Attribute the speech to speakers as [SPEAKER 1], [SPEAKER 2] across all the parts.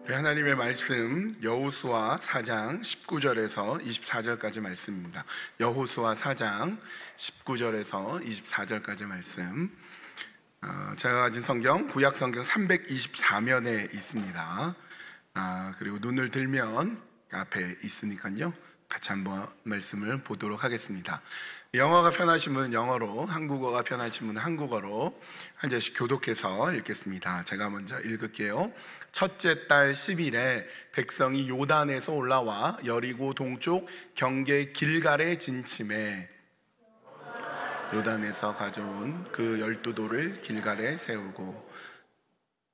[SPEAKER 1] 우리 하나님의 말씀 여호수아 4장 19절에서 24절까지 말씀입니다. 여호수아 4장 19절에서 24절까지 말씀. 제가 가진 성경 구약 성경 324면에 있습니다. 그리고 눈을 들면 앞에 있으니까요, 같이 한번 말씀을 보도록 하겠습니다. 영어가 편하신 분은 영어로, 한국어가 편하신 분은 한국어로 한 절씩 교독해서 읽겠습니다. 제가 먼저 읽을게요. 첫째 달 10일에 백성이 요단에서 올라와 여리고 동쪽 경계 길갈에 진침해 요단에서 가져온 그 12돌을 길갈에 세우고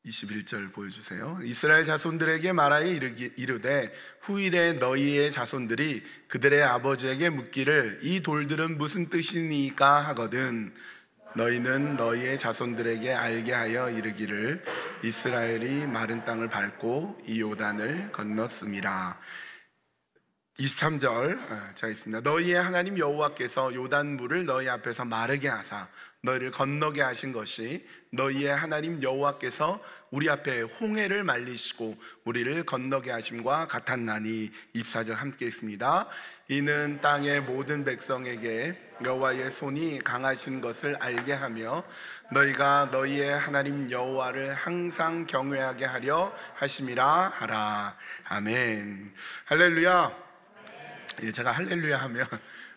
[SPEAKER 1] 21절 보여주세요. 이스라엘 자손들에게 말하여 이르되 후일에 너희의 자손들이 그들의 아버지에게 묻기를 이 돌들은 무슨 뜻이니까 하거든 너희는 너희의 자손들에게 알게 하여 이르기를 이스라엘이 마른 땅을 밟고 이 요단을 건넜음이라. 23절 제가 있습니다. 너희의 하나님 여호와께서 요단 물을 너희 앞에서 마르게 하사 너희를 건너게 하신 것이 너희의 하나님 여호와께서 우리 앞에 홍해를 말리시고 우리를 건너게 하심과 같았나니. 24절 함께 있습니다. 이는 땅의 모든 백성에게 여호와의 손이 강하신 것을 알게 하며 너희가 너희의 하나님 여호와를 항상 경외하게 하려 하심이라 하라. 아멘. 할렐루야. 제가 할렐루야 하면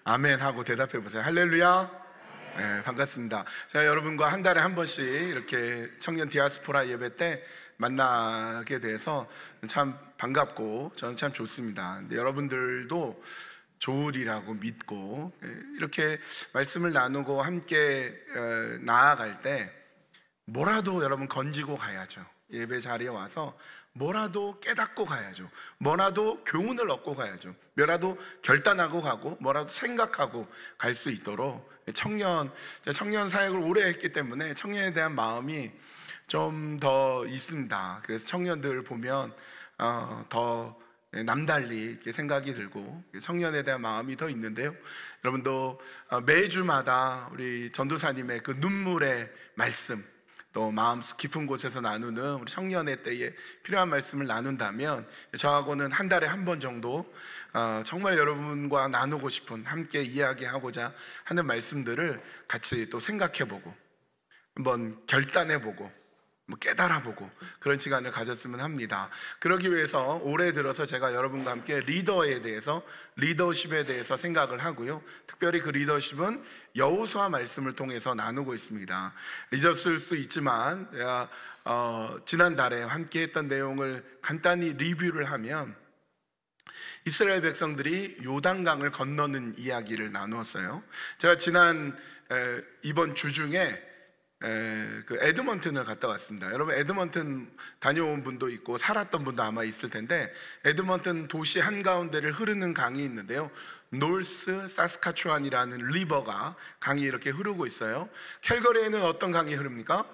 [SPEAKER 1] 아멘 하고 대답해 보세요. 할렐루야. 네, 반갑습니다. 제가 여러분과 한 달에 한 번씩 이렇게 청년 디아스포라 예배 때 만나게 돼서 참 반갑고 저는 참 좋습니다. 근데 여러분들도 좋으리라고 믿고 이렇게 말씀을 나누고 함께 나아갈 때 뭐라도 여러분 건지고 가야죠. 예배 자리에 와서 뭐라도 깨닫고 가야죠. 뭐라도 교훈을 얻고 가야죠. 뭐라도 결단하고 가고 뭐라도 생각하고 갈 수 있도록 청년 사역을 오래 했기 때문에 청년에 대한 마음이 좀 더 있습니다. 그래서 청년들 보면 더 남달리 이렇게 생각이 들고 청년에 대한 마음이 더 있는데요. 여러분도 매주마다 우리 전도사님의 그 눈물의 말씀, 또 마음 깊은 곳에서 나누는 우리 청년의 때에 필요한 말씀을 나눈다면 저하고는 한 달에 한 번 정도 정말 여러분과 나누고 싶은, 함께 이야기하고자 하는 말씀들을 같이 또 생각해보고 한번 결단해보고 깨달아보고 그런 시간을 가졌으면 합니다. 그러기 위해서 올해 들어서 제가 여러분과 함께 리더십에 대해서 생각을 하고요. 특별히 그 리더십은 여호수아 말씀을 통해서 나누고 있습니다. 잊었을 수도 있지만 제가 지난달에 함께 했던 내용을 간단히 리뷰를 하면 이스라엘 백성들이 요단강을 건너는 이야기를 나누었어요. 제가 이번 주 중에 그 에드먼튼을 갔다 왔습니다. 여러분 에드먼튼 다녀온 분도 있고 살았던 분도 아마 있을 텐데, 에드먼튼 도시 한가운데를 흐르는 강이 있는데요, 노스 사스카추안이라는 리버가 강이 이렇게 흐르고 있어요. 캘거리에는 어떤 강이 흐릅니까?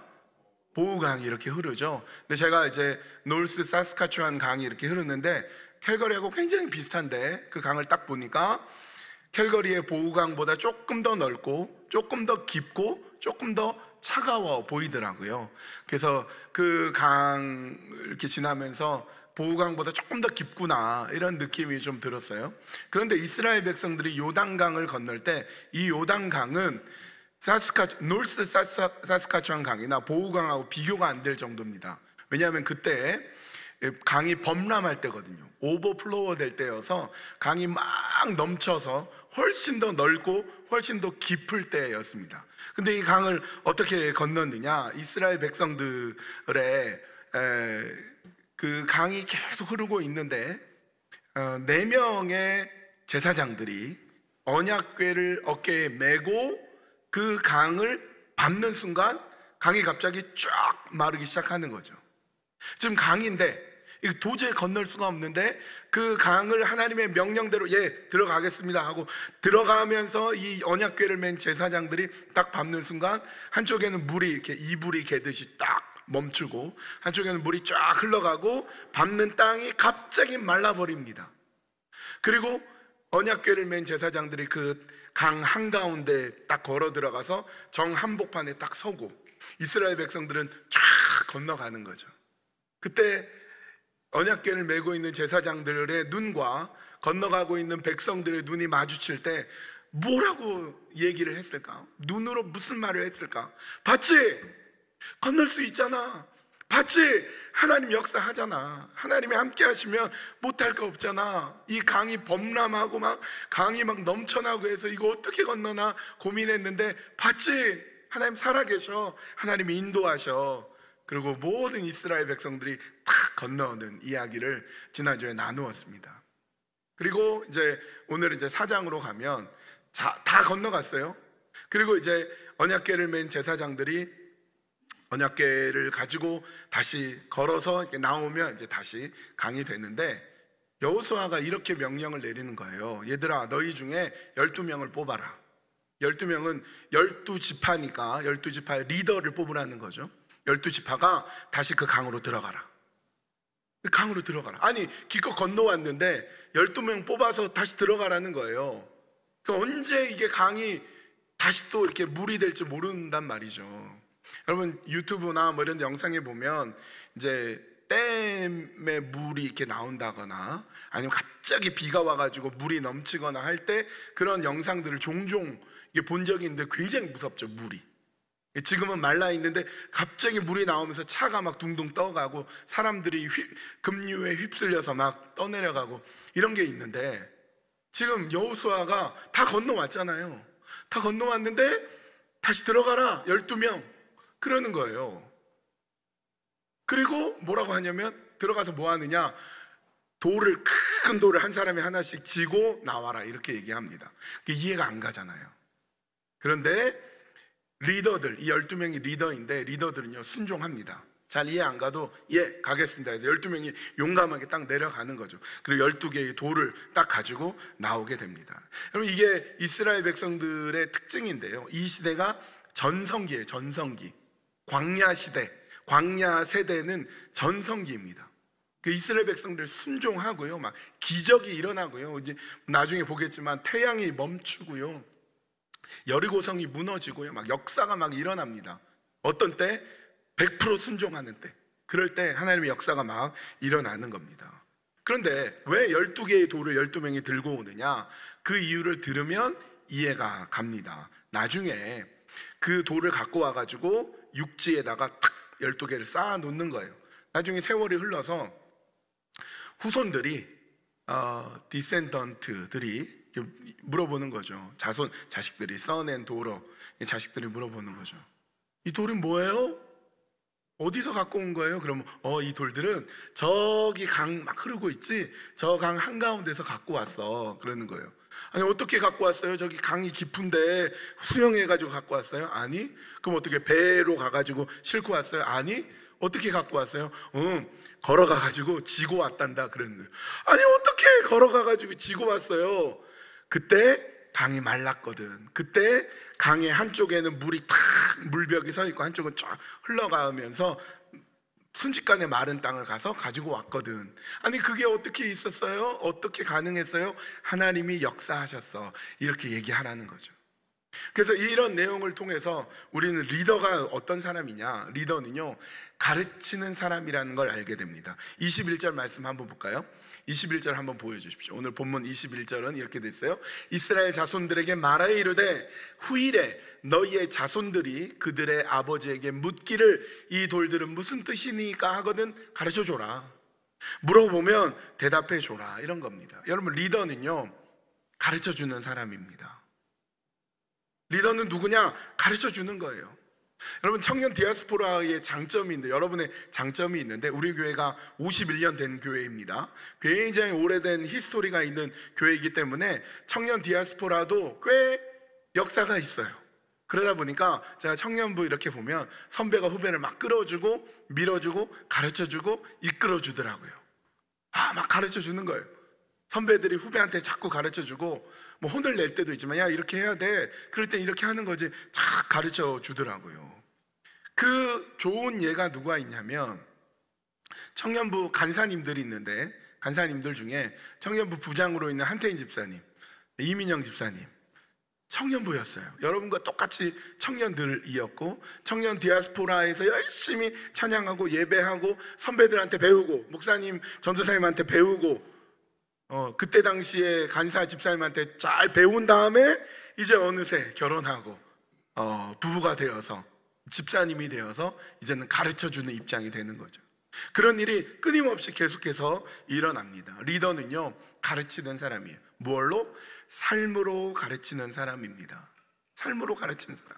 [SPEAKER 1] 보우강이 이렇게 흐르죠. 근데 제가 이제 노스 사스카추안 강이 이렇게 흐르는데 캘거리하고 굉장히 비슷한데 그 강을 딱 보니까 캘거리의 보우강보다 조금 더 넓고 조금 더 깊고 조금 더 차가워 보이더라고요. 그래서 그 강 이렇게 지나면서 보우강보다 조금 더 깊구나 이런 느낌이 좀 들었어요. 그런데 이스라엘 백성들이 요단강을 건널 때 이 요단강은 노스 사스카추안 강이나 보우강하고 비교가 안 될 정도입니다. 왜냐하면 그때 강이 범람할 때거든요. 오버플로어 될 때여서 강이 막 넘쳐서 훨씬 더 넓고 훨씬 더 깊을 때였습니다. 근데 이 강을 어떻게 건넜느냐? 이스라엘 백성들의 그 강이 계속 흐르고 있는데 4명의 제사장들이 언약궤를 어깨에 메고 그 강을 밟는 순간 강이 갑자기 쫙 마르기 시작하는 거죠. 지금 강인데 도저히 건널 수가 없는데 그 강을 하나님의 명령대로 들어가겠습니다 하고 들어가면서 이 언약궤를 맨 제사장들이 딱 밟는 순간 한쪽에는 물이 이렇게 이불이 개듯이 딱 멈추고 한쪽에는 물이 쫙 흘러가고 밟는 땅이 갑자기 말라버립니다. 그리고 언약궤를 맨 제사장들이 그 강 한가운데 딱 걸어 들어가서 정 한복판에 딱 서고 이스라엘 백성들은 쫙 건너가는 거죠. 그때 언약궤를 메고 있는 제사장들의 눈과 건너가고 있는 백성들의 눈이 마주칠 때 뭐라고 얘기를 했을까? 눈으로 무슨 말을 했을까? 봤지? 건널 수 있잖아. 봤지? 하나님 역사하잖아. 하나님이 함께 하시면 못할 거 없잖아. 이 강이 범람하고 막 강이 막 넘쳐나고 해서 이거 어떻게 건너나 고민했는데 봤지? 하나님 살아계셔. 하나님이 인도하셔. 그리고 모든 이스라엘 백성들이 탁 건너는 이야기를 지난주에 나누었습니다. 그리고 이제 오늘 이제 4장으로 가면 다 건너갔어요. 그리고 이제 언약궤를 맨 제사장들이 언약궤를 가지고 다시 걸어서 이렇게 나오면 이제 다시 강이 되는데, 여호수아가 이렇게 명령을 내리는 거예요. 얘들아, 너희 중에 12명을 뽑아라. 12명은 12지파니까 12지파의 리더를 뽑으라는 거죠. 12지파가 다시 그 강으로 들어가라. 강으로 들어가라. 아니, 기껏 건너왔는데 12명 뽑아서 다시 들어가라는 거예요. 언제 이게 강이 다시 또 이렇게 물이 될지 모른단 말이죠. 여러분, 유튜브나 뭐 이런 영상에 보면 이제 댐에 물이 이렇게 나온다거나 아니면 갑자기 비가 와가지고 물이 넘치거나 할 때 그런 영상들을 종종 본 적이 있는데 굉장히 무섭죠. 물이 지금은 말라 있는데 갑자기 물이 나오면서 차가 막 둥둥 떠가고 사람들이 급류에 휩쓸려서 막 떠내려가고 이런 게 있는데, 지금 여호수아가 다 건너왔잖아요. 다 건너왔는데 다시 들어가라 12명 그러는 거예요. 그리고 뭐라고 하냐면 들어가서 뭐 하느냐, 큰 돌을 한 사람이 하나씩 지고 나와라 이렇게 얘기합니다. 이해가 안 가잖아요. 그런데 리더들, 이 12명이 리더인데 리더들은요 순종합니다. 잘 이해 안 가도 예 가겠습니다 해서 12명이 용감하게 딱 내려가는 거죠. 그리고 12개의 돌을 딱 가지고 나오게 됩니다. 여러분, 이게 이스라엘 백성들의 특징인데요, 이 시대가 전성기예요. 전성기, 광야 시대, 광야 세대는 전성기입니다. 그 이스라엘 백성들 순종하고요, 막 기적이 일어나고요, 이제 나중에 보겠지만 태양이 멈추고요, 여리고성이 무너지고요, 막 역사가 막 일어납니다. 어떤 때? 100% 순종하는 때, 그럴 때 하나님의 역사가 막 일어나는 겁니다. 그런데 왜 12개의 돌을 12명이 들고 오느냐, 그 이유를 들으면 이해가 갑니다. 나중에 그 돌을 갖고 와가지고 육지에다가 탁 12개를 쌓아 놓는 거예요. 나중에 세월이 흘러서 후손들이 디센던트들이 물어보는 거죠. 자식들이 써낸 도로 자식들이 물어보는 거죠. 이 돌은 뭐예요? 어디서 갖고 온 거예요? 그러면 이 돌들은 저기 강 막 흐르고 있지, 저 강 한가운데서 갖고 왔어 그러는 거예요. 아니, 어떻게 갖고 왔어요? 저기 강이 깊은데 수영해가지고 갖고 왔어요? 아니. 그럼 어떻게 배로 가가지고 싣고 왔어요? 아니. 어떻게 갖고 왔어요? 걸어가가지고 지고 왔단다 그러는 거예요. 아니, 어떻게 걸어가가지고 지고 왔어요? 그때 강이 말랐거든. 그때 강의 한쪽에는 물이 탁 물벽이 서 있고 한쪽은 쫙 흘러가면서 순식간에 마른 땅을 가서 가지고 왔거든. 아니, 그게 어떻게 있었어요? 어떻게 가능했어요? 하나님이 역사하셨어. 이렇게 얘기하라는 거죠. 그래서 이런 내용을 통해서 우리는 리더가 어떤 사람이냐, 리더는요 가르치는 사람이라는 걸 알게 됩니다. 21절 말씀 한번 볼까요? 21절 한번 보여주십시오. 오늘 본문 21절은 이렇게 돼 있어요. 이스라엘 자손들에게 말하여 이르되 후일에 너희의 자손들이 그들의 아버지에게 묻기를 이 돌들은 무슨 뜻이니까 하거든 가르쳐줘라. 물어보면 대답해줘라, 이런 겁니다. 여러분, 리더는요 가르쳐주는 사람입니다. 리더는 누구냐? 가르쳐주는 거예요. 여러분, 청년 디아스포라의 장점이 있는데, 여러분의 장점이 있는데, 우리 교회가 51년 된 교회입니다. 굉장히 오래된 히스토리가 있는 교회이기 때문에 청년 디아스포라도 꽤 역사가 있어요. 그러다 보니까 제가 청년부 이렇게 보면 선배가 후배를 막 끌어주고 밀어주고 가르쳐주고 이끌어주더라고요. 막 가르쳐주는 거예요. 선배들이 후배한테 자꾸 가르쳐주고, 뭐 혼을 낼 때도 있지만 야 이렇게 해야 돼, 그럴 땐 이렇게 하는 거지, 쫙 가르쳐주더라고요. 그 좋은 예가 누가 있냐면 청년부 간사님들이 있는데, 간사님들 중에 청년부 부장으로 있는 한태인 집사님, 이민영 집사님, 청년부였어요. 여러분과 똑같이 청년들이었고, 청년 디아스포라에서 열심히 찬양하고 예배하고 선배들한테 배우고 목사님, 전도사님한테 배우고 그때 당시에 간사 집사님한테 잘 배운 다음에 이제 어느새 결혼하고 부부가 되어서 집사님이 되어서 이제는 가르쳐주는 입장이 되는 거죠. 그런 일이 끊임없이 계속해서 일어납니다. 리더는요, 가르치는 사람이에요. 뭘로? 삶으로 가르치는 사람입니다. 삶으로 가르치는 사람.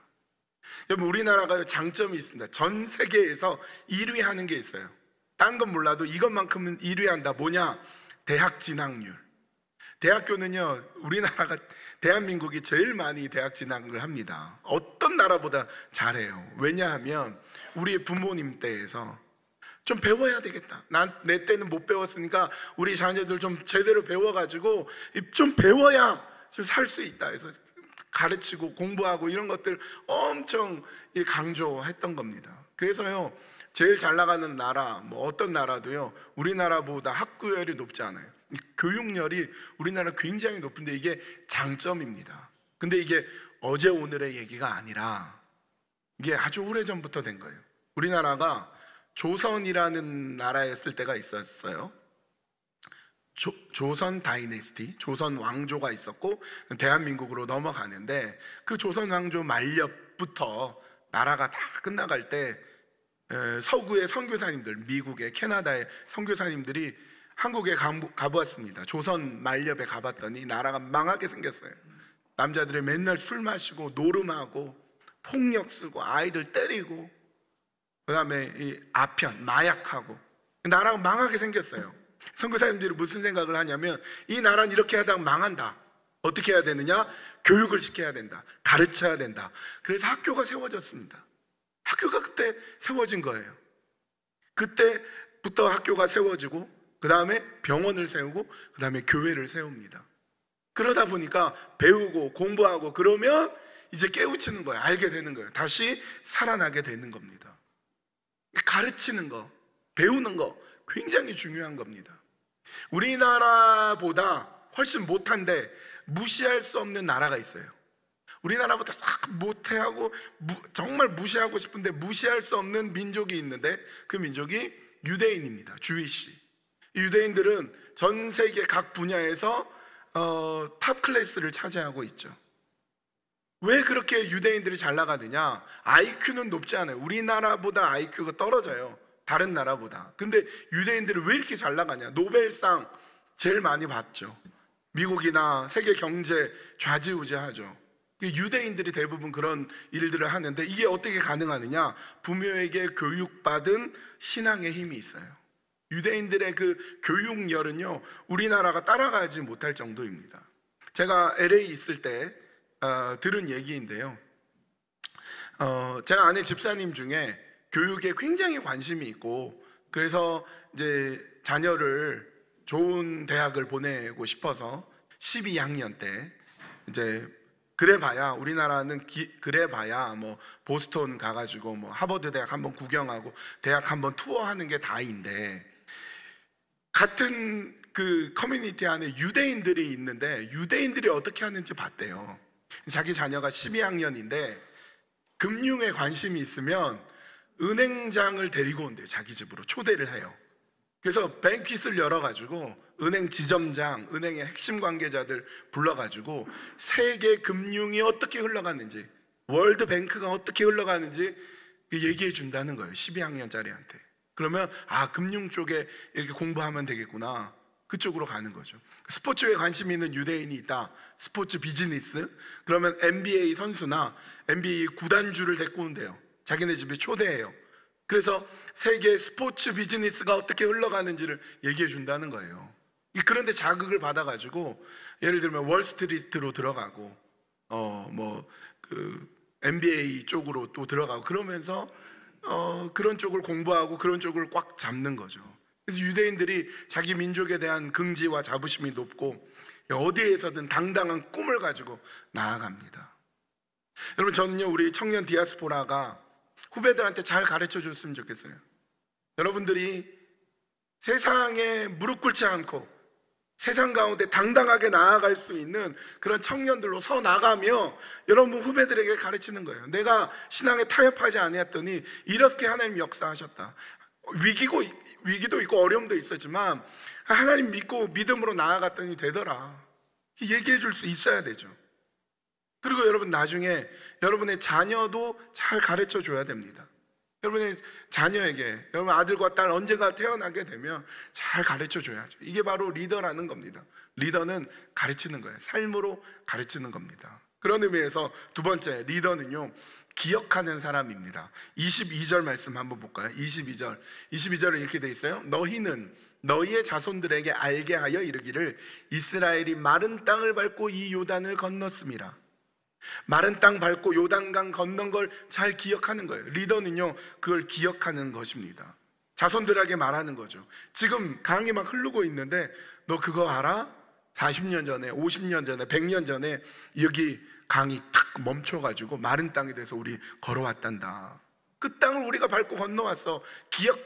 [SPEAKER 1] 여러분, 우리나라가 장점이 있습니다. 전 세계에서 1위 하는 게 있어요. 딴 건 몰라도 이것만큼은 1위 한다. 뭐냐? 대학 진학률. 대학교는요, 우리나라가, 대한민국이 제일 많이 대학 진학을 합니다. 어떤 나라보다 잘해요. 왜냐하면 우리 부모님 때에서 좀 배워야 되겠다. 내 때는 못 배웠으니까 우리 자녀들 좀 제대로 배워가지고 좀 배워야 좀 살 수 있다 해서 가르치고 공부하고 이런 것들 엄청 강조했던 겁니다. 그래서요, 제일 잘 나가는 나라, 뭐 어떤 나라도요, 우리나라보다 학구열이 높지 않아요. 교육열이 우리나라 굉장히 높은데 이게 장점입니다. 근데 이게 어제 오늘의 얘기가 아니라 이게 아주 오래전부터 된 거예요. 우리나라가 조선이라는 나라였을 때가 있었어요. 조선 다이내스티, 조선 왕조가 있었고 대한민국으로 넘어가는데, 그 조선 왕조 만렵부터 나라가 다 끝나갈 때 서구의 선교사님들, 미국의, 캐나다의 선교사님들이 한국에 가보았습니다. 조선 만렵에 가봤더니 나라가 망하게 생겼어요. 남자들이 맨날 술 마시고 노름하고 폭력 쓰고 아이들 때리고, 그 다음에 이 아편, 마약하고, 나라가 망하게 생겼어요. 선교사님들이 무슨 생각을 하냐면, 이 나라는 이렇게 하다가 망한다. 어떻게 해야 되느냐? 교육을 시켜야 된다. 가르쳐야 된다. 그래서 학교가 세워졌습니다. 학교가 그때 세워진 거예요. 그때부터 학교가 세워지고, 그 다음에 병원을 세우고, 그 다음에 교회를 세웁니다. 그러다 보니까 배우고 공부하고 그러면 이제 깨우치는 거예요. 알게 되는 거예요. 다시 살아나게 되는 겁니다. 가르치는 거, 배우는 거 굉장히 중요한 겁니다. 우리나라보다 훨씬 못한데 무시할 수 없는 나라가 있어요. 우리나라보다 싹 못해하고 정말 무시하고 싶은데 무시할 수 없는 민족이 있는데, 그 민족이 유대인입니다. 주이시. 유대인들은 전 세계 각 분야에서 탑 클래스를 차지하고 있죠. 왜 그렇게 유대인들이 잘 나가느냐? IQ는 높지 않아요. 우리나라보다 IQ가 떨어져요, 다른 나라보다. 근데 유대인들이 왜 이렇게 잘 나가냐? 노벨상 제일 많이 받죠. 미국이나 세계 경제 좌지우지하죠. 유대인들이 대부분 그런 일들을 하는데, 이게 어떻게 가능하느냐? 부모에게 교육받은 신앙의 힘이 있어요. 유대인들의 그 교육열은요, 우리나라가 따라가지 못할 정도입니다. 제가 LA 있을 때 들은 얘기인데요, 제가 아는 집사님 중에 교육에 굉장히 관심이 있고, 그래서 이제 자녀를 좋은 대학을 보내고 싶어서 12학년 때, 이제 그래봐야 우리나라는 그래봐야 뭐 보스턴 가가지고 뭐 하버드 대학 한번 구경하고 대학 한번 투어하는 게 다인데, 같은 그 커뮤니티 안에 유대인들이 있는데 유대인들이 어떻게 하는지 봤대요. 자기 자녀가 12학년인데 금융에 관심이 있으면 은행장을 데리고 온대요. 자기 집으로 초대를 해요. 그래서 뱅킷을 열어가지고 은행 지점장, 은행의 핵심 관계자들 불러가지고 세계 금융이 어떻게 흘러가는지, 월드뱅크가 어떻게 흘러가는지 얘기해 준다는 거예요, 12학년짜리한테. 그러면 금융 쪽에 이렇게 공부하면 되겠구나, 그쪽으로 가는 거죠. 스포츠에 관심 있는 유대인이 있다, 스포츠 비즈니스, 그러면 NBA 선수나 NBA 구단주를 데리고 온대요. 자기네 집에 초대해요. 그래서 세계 스포츠 비즈니스가 어떻게 흘러가는지를 얘기해 준다는 거예요. 그런데 자극을 받아가지고 예를 들면 월스트리트로 들어가고 NBA 쪽으로 또 들어가고, 그러면서 그런 쪽을 공부하고 그런 쪽을 꽉 잡는 거죠. 그래서 유대인들이 자기 민족에 대한 긍지와 자부심이 높고 어디에서든 당당한 꿈을 가지고 나아갑니다. 여러분, 저는요, 우리 청년 디아스포라가 후배들한테 잘 가르쳐 줬으면 좋겠어요. 여러분들이 세상에 무릎 꿇지 않고 세상 가운데 당당하게 나아갈 수 있는 그런 청년들로 서 나가며 여러분 후배들에게 가르치는 거예요. 내가 신앙에 타협하지 아니었더니 이렇게 하나님 역사하셨다. 위기도 있고 어려움도 있었지만 하나님 믿고 믿음으로 나아갔더니 되더라. 얘기해 줄 수 있어야 되죠. 그리고 여러분 나중에 여러분의 자녀도 잘 가르쳐 줘야 됩니다. 여러분의 자녀에게 여러분 아들과 딸 언제가 태어나게 되면 잘 가르쳐 줘야죠. 이게 바로 리더라는 겁니다. 리더는 가르치는 거예요. 삶으로 가르치는 겁니다. 그런 의미에서 두 번째 리더는요, 기억하는 사람입니다. 22절 말씀 한번 볼까요? 22절은 이렇게 돼 있어요. 너희는 너희의 자손들에게 알게 하여 이르기를 이스라엘이 마른 땅을 밟고 이 요단을 건넜음이라. 마른 땅 밟고 요단강 건넌 걸 잘 기억하는 거예요. 리더는요, 그걸 기억하는 것입니다. 자손들에게 말하는 거죠. 지금 강이 막 흐르고 있는데 너 그거 알아? 40년 전에, 50년 전에, 100년 전에 여기 강이 탁 멈춰가지고 마른 땅에 대해서 우리 걸어왔단다. 그 땅을 우리가 밟고 건너왔어.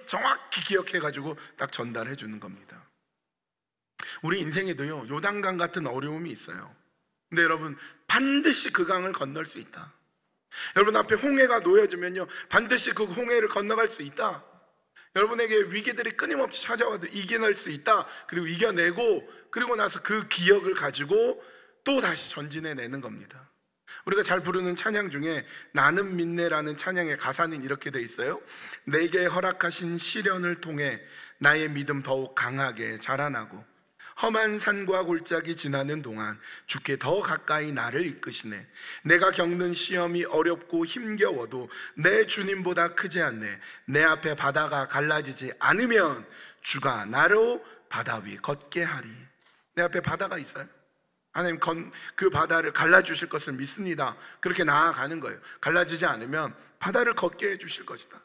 [SPEAKER 1] 정확히 기억해가지고 딱 전달해 주는 겁니다. 우리 인생에도요, 요단강 같은 어려움이 있어요. 근데 여러분 반드시 그 강을 건널 수 있다. 여러분 앞에 홍해가 놓여지면요, 반드시 그 홍해를 건너갈 수 있다. 여러분에게 위기들이 끊임없이 찾아와도 이겨낼 수 있다. 그리고 이겨내고 그리고 나서 그 기억을 가지고 또 다시 전진해내는 겁니다. 우리가 잘 부르는 찬양 중에 나는 믿네라는 찬양의 가사는 이렇게 돼 있어요. 내게 허락하신 시련을 통해 나의 믿음 더욱 강하게 자라나고 험한 산과 골짜기 지나는 동안 주께 더 가까이 나를 이끄시네. 내가 겪는 시험이 어렵고 힘겨워도 내 주님보다 크지 않네. 내 앞에 바다가 갈라지지 않으면 주가 나로 바다 위 걷게 하리. 내 앞에 바다가 있어요. 하나님 그 바다를 갈라주실 것을 믿습니다. 그렇게 나아가는 거예요. 갈라지지 않으면 바다를 걷게 해주실 것이다.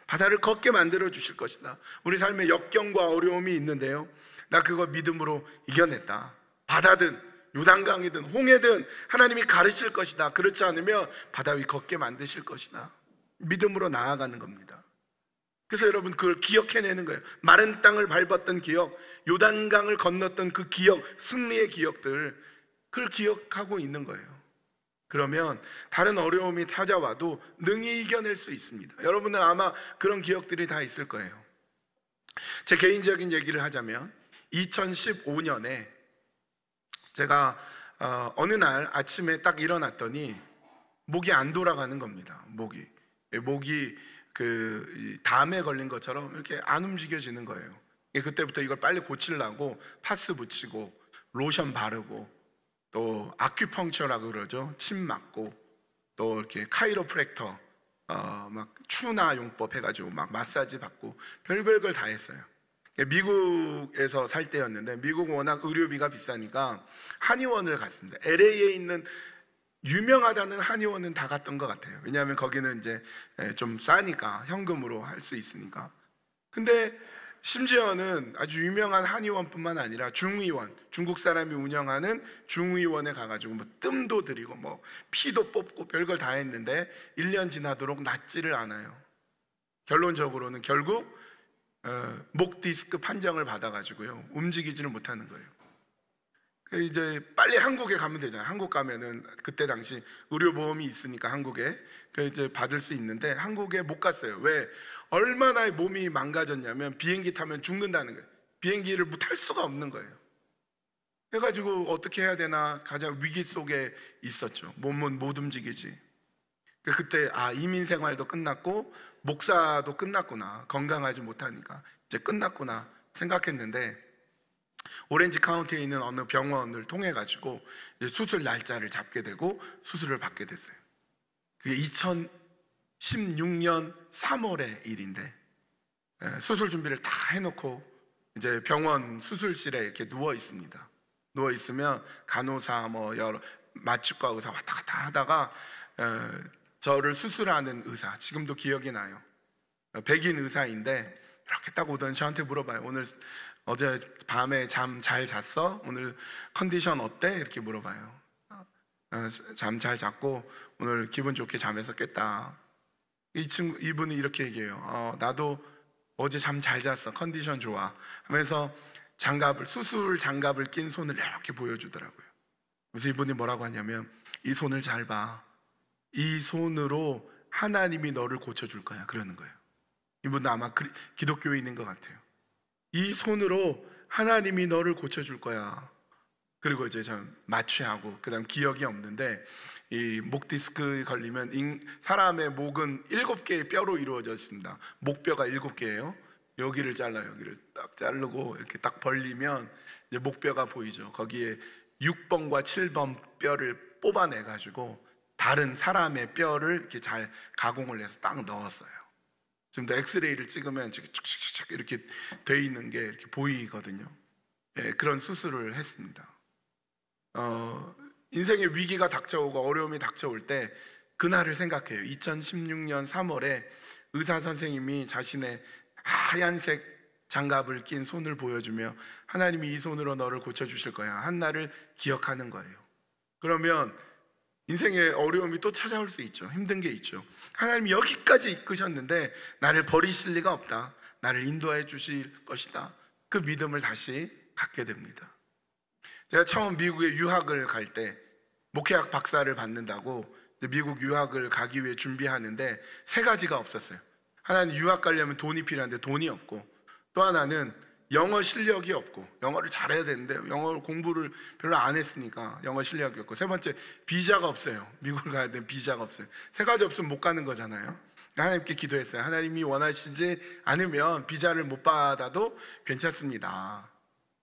[SPEAKER 1] 바다를 걷게 만들어 주실 것이다. 우리 삶에 역경과 어려움이 있는데요, 나 그거 믿음으로 이겨냈다. 바다든 요단강이든 홍해든 하나님이 가르칠 것이다. 그렇지 않으면 바다 위 걷게 만드실 것이다. 믿음으로 나아가는 겁니다. 그래서 여러분 그걸 기억해내는 거예요. 마른 땅을 밟았던 기억, 요단강을 건넜던 그 기억, 승리의 기억들, 그걸 기억하고 있는 거예요. 그러면 다른 어려움이 찾아와도 능히 이겨낼 수 있습니다. 여러분은 아마 그런 기억들이 다 있을 거예요. 제 개인적인 얘기를 하자면 2015년에 제가 어느 날 아침에 딱 일어났더니 목이 안 돌아가는 겁니다. 목이 그 담에 걸린 것처럼 이렇게 안 움직여지는 거예요. 그때부터 이걸 빨리 고치려고 파스 붙이고 로션 바르고 또 아큐펑처라고 그러죠. 침 맞고 또 이렇게 카이로프랙터 막 추나 용법 해가지고 막 마사지 받고 별별 걸 다 했어요. 미국에서 살 때였는데 미국은 워낙 의료비가 비싸니까 한의원을 갔습니다. LA에 있는 유명하다는 한의원은 다 갔던 것 같아요. 왜냐하면 거기는 이제 좀 싸니까 현금으로 할 수 있으니까. 근데 심지어는 아주 유명한 한의원뿐만 아니라 중의원, 중국 사람이 운영하는 중의원에 가가지고 뭐 뜸도 들이고 뭐 피도 뽑고 별걸 다 했는데 1년 지나도록 낫지를 않아요. 결론적으로는 결국 목 디스크 판정을 받아가지고요, 움직이지를 못하는 거예요. 이제 빨리 한국에 가면 되잖아요. 한국 가면은 그때 당시 의료보험이 있으니까 한국에 이제 받을 수 있는데 한국에 못 갔어요. 왜? 얼마나 몸이 망가졌냐면 비행기 타면 죽는다는 거예요. 비행기를 탈 수가 없는 거예요. 해가지고 어떻게 해야 되나 가장 위기 속에 있었죠. 몸은 못 움직이지. 그때 이민 생활도 끝났고 목사도 끝났구나, 건강하지 못하니까 이제 끝났구나 생각했는데 오렌지 카운티에 있는 어느 병원을 통해 가지고 수술 날짜를 잡게 되고 수술을 받게 됐어요. 그게 2016년 3월의 일인데 수술 준비를 다 해놓고 이제 병원 수술실에 이렇게 누워 있습니다. 누워 있으면 간호사 뭐 여러 마취과 의사 왔다 갔다 하다가 저를 수술하는 의사, 지금도 기억이 나요. 백인 의사인데 이렇게 딱 오더니 저한테 물어봐요. 어제 밤에 잠 잘 잤어? 오늘 컨디션 어때? 이렇게 물어봐요. 잠 잘 잤고 오늘 기분 좋게 잠에서 깼다. 이분이 이렇게 얘기해요. 나도 어제 잠 잘 잤어. 컨디션 좋아. 하면서 수술 장갑을 낀 손을 이렇게 보여주더라고요. 그래서 이분이 뭐라고 하냐면, 이 손을 잘 봐. 이 손으로 하나님이 너를 고쳐줄 거야. 그러는 거예요. 이분도 아마 기독교인인 것 같아요. 이 손으로 하나님이 너를 고쳐줄 거야. 그리고 이제 전 마취하고, 그 다음 기억이 없는데, 이 목 디스크 걸리면 사람의 목은 7개의 뼈로 이루어져 있습니다. 목뼈가 7개예요. 여기를 잘라요. 여기를 딱 자르고 이렇게 딱 벌리면 이제 목뼈가 보이죠. 거기에 6번과 7번 뼈를 뽑아내 가지고 다른 사람의 뼈를 이렇게 잘 가공을 해서 딱 넣었어요. 지금도 엑스레이를 찍으면 쭉쭉쭉 이렇게 돼 있는 게 이렇게 보이거든요. 예, 그런 수술을 했습니다. 인생의 위기가 닥쳐오고 어려움이 닥쳐올 때 그날을 생각해요. 2016년 3월에 의사 선생님이 자신의 하얀색 장갑을 낀 손을 보여주며, 하나님이 이 손으로 너를 고쳐주실 거야 한 날을 기억하는 거예요. 그러면 인생의 어려움이 또 찾아올 수 있죠. 힘든 게 있죠. 하나님이 여기까지 이끄셨는데 나를 버리실 리가 없다, 나를 인도해 주실 것이다, 그 믿음을 다시 갖게 됩니다. 제가 처음 미국에 유학을 갈 때 목회학 박사를 받는다고 미국 유학을 가기 위해 준비하는데 3가지가 없었어요. 하나는 유학 가려면 돈이 필요한데 돈이 없고, 또 하나는 영어 실력이 없고, 영어를 잘해야 되는데 영어 공부를 별로 안 했으니까 영어 실력이 없고, 3번째 비자가 없어요. 미국을 가야 되는 비자가 없어요. 3가지 없으면 못 가는 거잖아요. 하나님께 기도했어요. 하나님이 원하시지 않으면 비자를 못 받아도 괜찮습니다.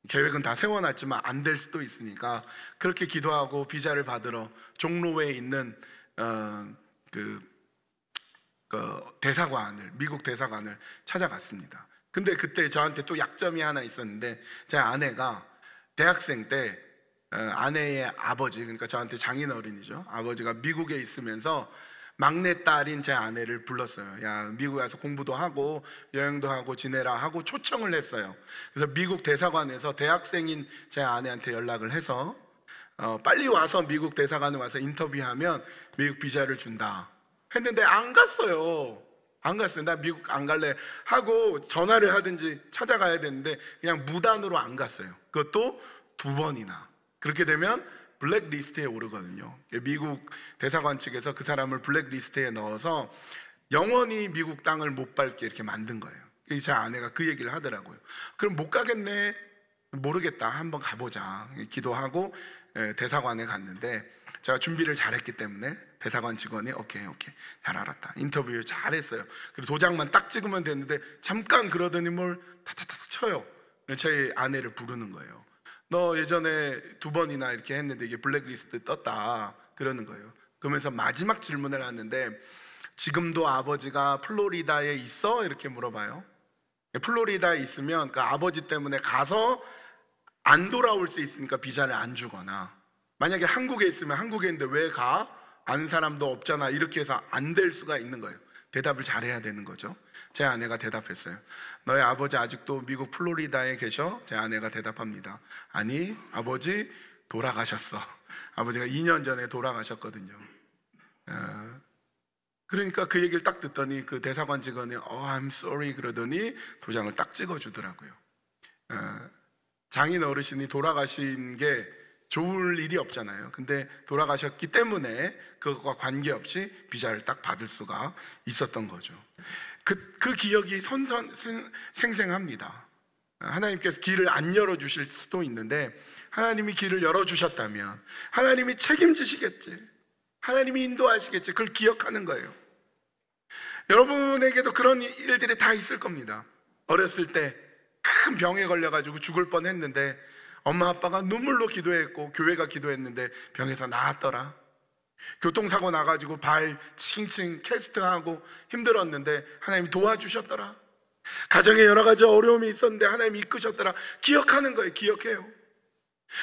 [SPEAKER 1] 계획은 다 세워놨지만 안 될 수도 있으니까, 그렇게 기도하고 비자를 받으러 종로에 있는 대사관을, 미국 대사관을 찾아갔습니다. 근데 그때 저한테 또 약점이 하나 있었는데, 제 아내가 대학생 때 아내의 아버지, 그러니까 저한테 장인어른이죠, 아버지가 미국에 있으면서 막내딸인 제 아내를 불렀어요. 야, 미국에 와서 공부도 하고 여행도 하고 지내라 하고 초청을 했어요. 그래서 미국 대사관에서 대학생인 제 아내한테 연락을 해서 빨리 와서 미국 대사관에 와서 인터뷰하면 미국 비자를 준다 했는데 안 갔어요. 나 미국 안 갈래 하고 전화를 하든지 찾아가야 되는데 그냥 무단으로 안 갔어요. 그것도 2번이나. 그렇게 되면 블랙리스트에 오르거든요. 미국 대사관 측에서 그 사람을 블랙리스트에 넣어서 영원히 미국 땅을 못 밟게 이렇게 만든 거예요. 제 아내가 그 얘기를 하더라고요. 그럼 못 가겠네, 모르겠다, 한번 가보자 기도하고 대사관에 갔는데, 제가 준비를 잘했기 때문에 대사관 직원이 오케이 잘 알았다, 인터뷰 잘했어요. 그리고 도장만 딱 찍으면 됐는데 잠깐 그러더니 뭘 타타타 쳐요. 제 아내를 부르는 거예요. 너 예전에 2번이나 이렇게 했는데 이게 블랙리스트 떴다 그러는 거예요. 그러면서 마지막 질문을 하는데, 지금도 아버지가 플로리다에 있어? 이렇게 물어봐요. 플로리다에 있으면 그 아버지 때문에 가서 안 돌아올 수 있으니까 비자를 안 주거나, 만약에 한국에 있으면 한국에 있는데 왜 가? 아는 사람도 없잖아, 이렇게 해서 안 될 수가 있는 거예요. 대답을 잘해야 되는 거죠. 제 아내가 대답했어요. 너희 아버지 아직도 미국 플로리다에 계셔? 제 아내가 대답합니다. 아니, 아버지 돌아가셨어. 아버지가 2년 전에 돌아가셨거든요. 그러니까 그 얘기를 딱 듣더니 그 대사관 직원이 I'm sorry 그러더니 도장을 딱 찍어주더라고요. 장인 어르신이 돌아가신 게 좋을 일이 없잖아요. 근데 돌아가셨기 때문에 그것과 관계없이 비자를 딱 받을 수가 있었던 거죠. 그 기억이 생생합니다. 하나님께서 길을 안 열어주실 수도 있는데, 하나님이 길을 열어주셨다면 하나님이 책임지시겠지, 하나님이 인도하시겠지, 그걸 기억하는 거예요. 여러분에게도 그런 일들이 다 있을 겁니다. 어렸을 때 큰 병에 걸려가지고 죽을 뻔했는데 엄마 아빠가 눈물로 기도했고 교회가 기도했는데 병에서 나았더라. 교통사고 나가지고 발 칭칭 캐스트하고 힘들었는데 하나님이 도와주셨더라. 가정에 여러 가지 어려움이 있었는데 하나님이 이끄셨더라. 기억하는 거예요. 기억해요.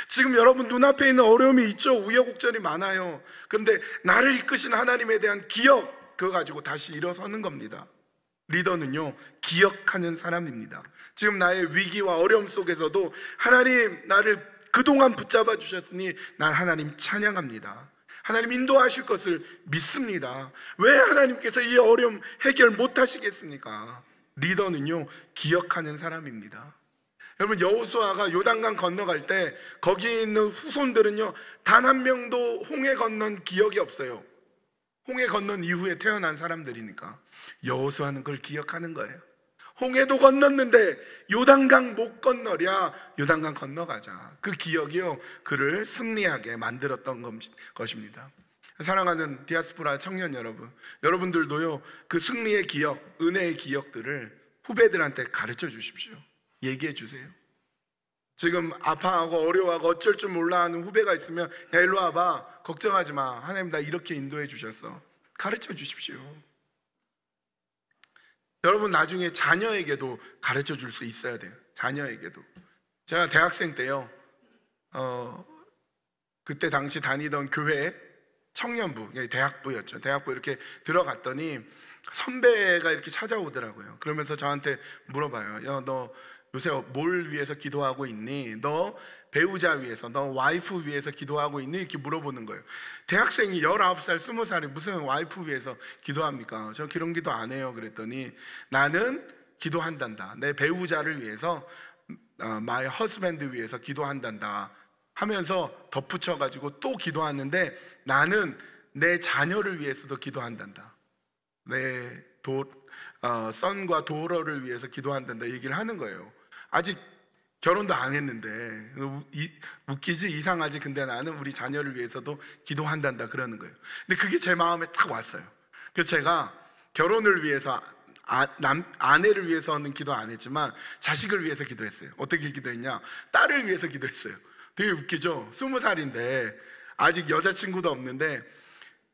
[SPEAKER 1] 지금 여러분 눈앞에 있는 어려움이 있죠. 우여곡절이 많아요. 그런데 나를 이끄신 하나님에 대한 기억, 그거 가지고 다시 일어서는 겁니다. 리더는요, 기억하는 사람입니다. 지금 나의 위기와 어려움 속에서도 하나님 나를 그동안 붙잡아 주셨으니 난 하나님 찬양합니다. 하나님 인도하실 것을 믿습니다. 왜 하나님께서 이 어려움 해결 못 하시겠습니까? 리더는요, 기억하는 사람입니다. 여러분, 여호수아가 요단강 건너갈 때 거기 있는 후손들은요, 단 한 명도 홍해 건넌 기억이 없어요. 홍해 건넌 이후에 태어난 사람들이니까. 여호수아는 그걸 기억하는 거예요. 홍해도 건넜는데 요단강 못 건너랴, 요단강 건너가자. 그 기억이요, 그를 승리하게 만들었던 것입니다. 사랑하는 디아스포라 청년 여러분, 여러분들도요, 그 승리의 기억, 은혜의 기억들을 후배들한테 가르쳐 주십시오. 얘기해 주세요. 지금 아파하고 어려워하고 어쩔 줄 몰라 하는 후배가 있으면, 야, 일로 와봐, 걱정하지 마, 하나님 나 이렇게 인도해 주셨어, 가르쳐 주십시오. 여러분, 나중에 자녀에게도 가르쳐 줄 수 있어야 돼요. 자녀에게도. 제가 대학생 때요, 그때 당시 다니던 교회 청년부, 대학부였죠. 대학부 이렇게 들어갔더니 선배가 이렇게 찾아오더라고요. 그러면서 저한테 물어봐요. 야, 너 요새 뭘 위해서 기도하고 있니? 너 배우자 위해서, 너 와이프 위해서 기도하고 있니? 이렇게 물어보는 거예요. 대학생이 19살, 20살이 무슨 와이프 위해서 기도합니까? 저 그런 기도 안 해요. 그랬더니 나는 기도한단다. 내 배우자를 위해서, my husband 위해서 기도한단다 하면서 덧붙여가지고 또 기도하는데, 나는 내 자녀를 위해서도 기도한단다. 내 son과 daughter를 위해서 기도한단다 얘기를 하는 거예요. 아직 결혼도 안 했는데, 웃기지? 이상하지? 근데 나는 우리 자녀를 위해서도 기도한단다 그러는 거예요. 근데 그게 제 마음에 딱 왔어요. 그래서 제가 결혼을 위해서, 아내를 위해서는 기도 안 했지만 자식을 위해서 기도했어요. 어떻게 기도했냐? 딸을 위해서 기도했어요. 되게 웃기죠? 20살인데 아직 여자친구도 없는데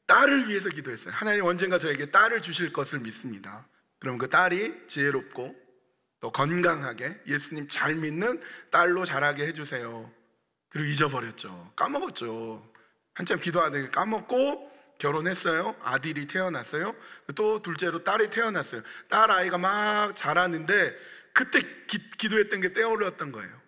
[SPEAKER 1] 딸을 위해서 기도했어요. 하나님 언젠가 저에게 딸을 주실 것을 믿습니다. 그럼 그 딸이 지혜롭고 또 건강하게 예수님 잘 믿는 딸로 자라게 해주세요. 그리고 잊어버렸죠. 까먹었죠. 한참 기도하다가 까먹고 결혼했어요. 아들이 태어났어요. 또 둘째로 딸이 태어났어요. 딸 아이가 막 자라는데 그때 기도했던 게 떠올랐던 거예요.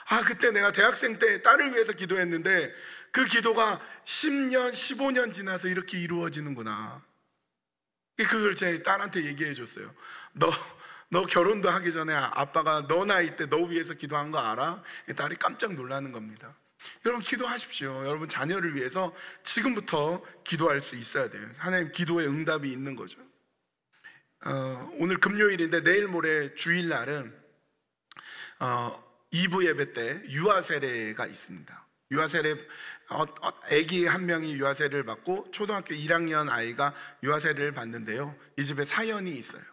[SPEAKER 1] 아, 그때 내가 대학생 때 딸을 위해서 기도했는데 그 기도가 10년, 15년 지나서 이렇게 이루어지는구나. 그걸 제 딸한테 얘기해 줬어요. 너 결혼도 하기 전에 아빠가 너 나이 때 너 위해서 기도한 거 알아? 딸이 깜짝 놀라는 겁니다. 여러분, 기도하십시오. 여러분 자녀를 위해서 지금부터 기도할 수 있어야 돼요. 하나님 기도의 응답이 있는 거죠. 오늘 금요일인데 내일 모레 주일날은 2부 예배 때 유아 세례가 있습니다. 유아 세례, 아기 한 명이 유아 세례를 받고 초등학교 1학년 아이가 유아 세례를 받는데요, 이 집에 사연이 있어요.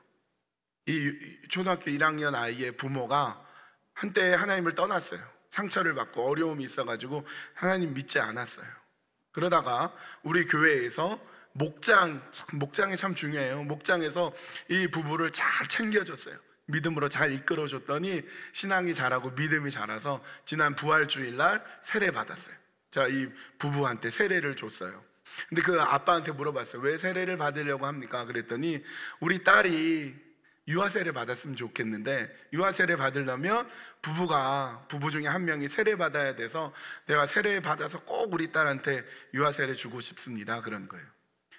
[SPEAKER 1] 이 초등학교 1학년 아이의 부모가 한때 하나님을 떠났어요. 상처를 받고 어려움이 있어가지고 하나님 믿지 않았어요. 그러다가 우리 교회에서 목장이 참 중요해요. 목장에서 이 부부를 잘 챙겨줬어요. 믿음으로 잘 이끌어줬더니 신앙이 자라고 믿음이 자라서 지난 부활주일날 세례 받았어요. 제가 이 부부한테 세례를 줬어요. 근데 그 아빠한테 물어봤어요. 왜 세례를 받으려고 합니까? 그랬더니 우리 딸이 유아 세례 받았으면 좋겠는데, 유아 세례 받으려면 부부 중에 한 명이 세례 받아야 돼서 내가 세례 받아서 꼭 우리 딸한테 유아 세례 주고 싶습니다, 그런 거예요.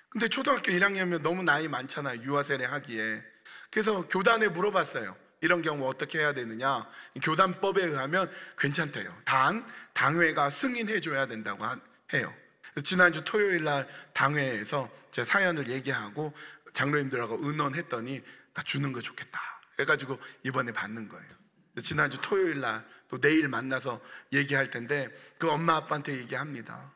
[SPEAKER 1] 근데 초등학교 1학년이면 너무 나이 많잖아요, 유아 세례 하기에. 그래서 교단에 물어봤어요. 이런 경우 어떻게 해야 되느냐? 교단법에 의하면 괜찮대요. 단 당회가 승인해 줘야 된다고 해요. 지난주 토요일 날 당회에서 제 사연을 얘기하고 장로님들하고 의논했더니 나 주는 거 좋겠다 해가지고 이번에 받는 거예요. 지난주 토요일 날 또 내일 만나서 얘기할 텐데 그 엄마 아빠한테 얘기합니다.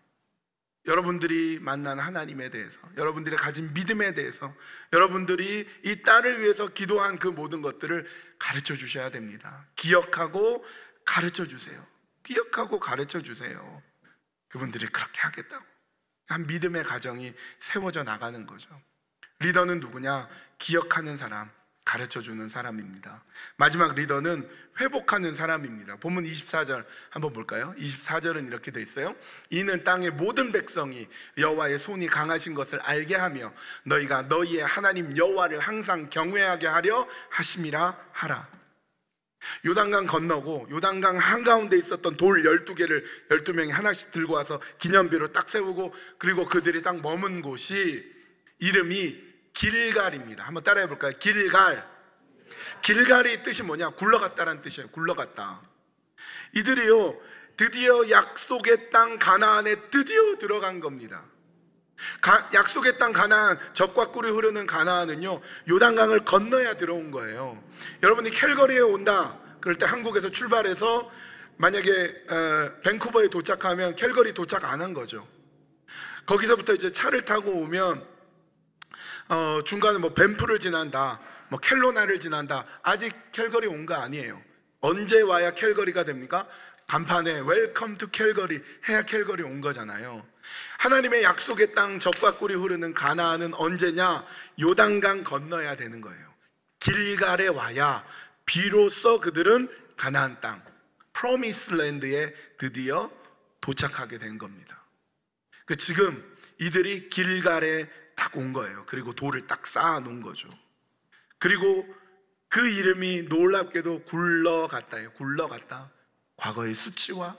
[SPEAKER 1] 여러분들이 만난 하나님에 대해서, 여러분들이 가진 믿음에 대해서, 여러분들이 이 딸을 위해서 기도한 그 모든 것들을 가르쳐 주셔야 됩니다. 기억하고 가르쳐 주세요. 기억하고 가르쳐 주세요. 그분들이 그렇게 하겠다고 한 믿음의 가정이 세워져 나가는 거죠. 리더는 누구냐? 기억하는 사람, 가르쳐주는 사람입니다. 마지막 리더는 회복하는 사람입니다. 본문 24절 한번 볼까요? 24절은 이렇게 돼 있어요. 이는 땅의 모든 백성이 여호와의 손이 강하신 것을 알게 하며 너희가 너희의 하나님 여호와를 항상 경외하게 하려 하심이라 하라. 요단강 건너고 요단강 한가운데 있었던 돌 12개를 12명이 하나씩 들고 와서 기념비로 딱 세우고, 그리고 그들이 딱 머문 곳이 이름이 길갈입니다. 한번 따라해 볼까요? 길갈. 길갈의 뜻이 뭐냐? 굴러갔다라는 뜻이에요. 굴러갔다. 이들이요, 드디어 약속의 땅 가나안에 드디어 들어간 겁니다. 약속의 땅 가나안, 젖과 꿀이 흐르는 가나안은요, 요단강을 건너야 들어온 거예요. 여러분이 캘거리에 온다 그럴 때 한국에서 출발해서 만약에 밴쿠버에 도착하면 캘거리 도착 안 한 거죠. 거기서부터 이제 차를 타고 오면 중간에 뭐 밴프를 지난다, 뭐 켈로나를 지난다. 아직 캘거리 온 거 아니에요. 언제 와야 캘거리가 됩니까? 간판에 웰컴 투 캘거리 해야 캘거리 온 거잖아요. 하나님의 약속의 땅 젖과 꿀이 흐르는 가나안은 언제냐? 요단강 건너야 되는 거예요. 길갈에 와야 비로소 그들은 가나안 땅 프로미스 랜드에 드디어 도착하게 된 겁니다. 지금 이들이 길갈에 딱 온 거예요. 그리고 돌을 딱 쌓아 놓은 거죠. 그리고 그 이름이 놀랍게도 굴러갔다예요. 굴러갔다. 과거의 수치와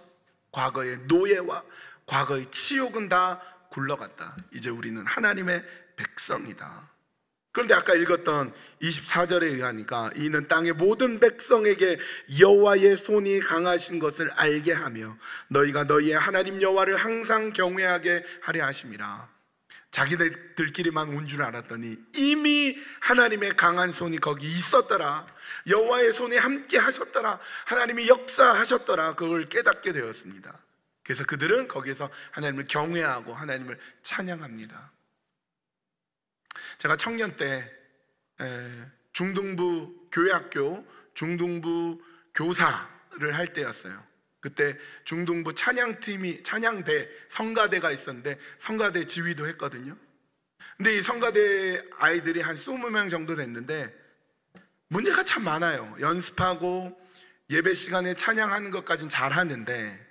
[SPEAKER 1] 과거의 노예와 과거의 치욕은 다 굴러갔다. 이제 우리는 하나님의 백성이다. 그런데 아까 읽었던 24절에 의하니까 이는 땅의 모든 백성에게 여호와의 손이 강하신 것을 알게 하며 너희가 너희의 하나님 여호와를 항상 경외하게 하려 하심이라. 자기들끼리만 온 줄 알았더니 이미 하나님의 강한 손이 거기 있었더라. 여호와의 손이 함께 하셨더라. 하나님이 역사하셨더라. 그걸 깨닫게 되었습니다. 그래서 그들은 거기에서 하나님을 경외하고 하나님을 찬양합니다. 제가 청년 때 중등부 교회학교 중등부 교사를 할 때였어요. 그때 중등부 찬양팀이 찬양대 성가대가 있었는데 성가대 지휘도 했거든요. 근데 이 성가대 아이들이 한 20명 정도 됐는데 문제가 참 많아요. 연습하고 예배 시간에 찬양하는 것까지는 잘 하는데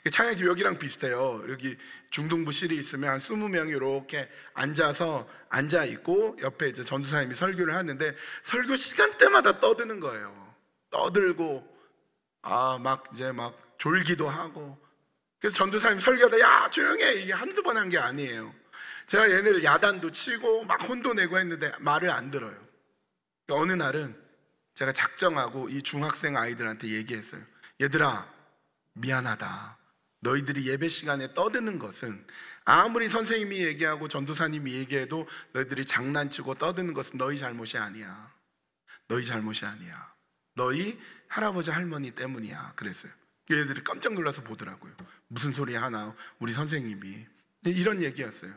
[SPEAKER 1] 찬양팀 여기랑 비슷해요. 여기 중등부실이 있으면 한 20명이 이렇게 앉아 있고 옆에 이제 전도사님이 설교를 하는데 설교 시간대마다 떠드는 거예요. 떠들고 막 졸기도 하고. 그래서 전도사님 설교하다 야 조용해 이게 한두 번 한 게 아니에요. 제가 얘네를 야단도 치고 막 혼도 내고 했는데 말을 안 들어요. 그러니까 어느 날은 제가 작정하고 이 중학생 아이들한테 얘기했어요. 얘들아 미안하다. 너희들이 예배 시간에 떠드는 것은 아무리 선생님이 얘기하고 전도사님이 얘기해도 너희들이 장난치고 떠드는 것은 너희 잘못이 아니야. 너희 잘못이 아니야. 너희 할아버지 할머니 때문이야. 그랬어요. 얘들이 깜짝 놀라서 보더라고요. 무슨 소리 하나 우리 선생님이. 이런 얘기였어요.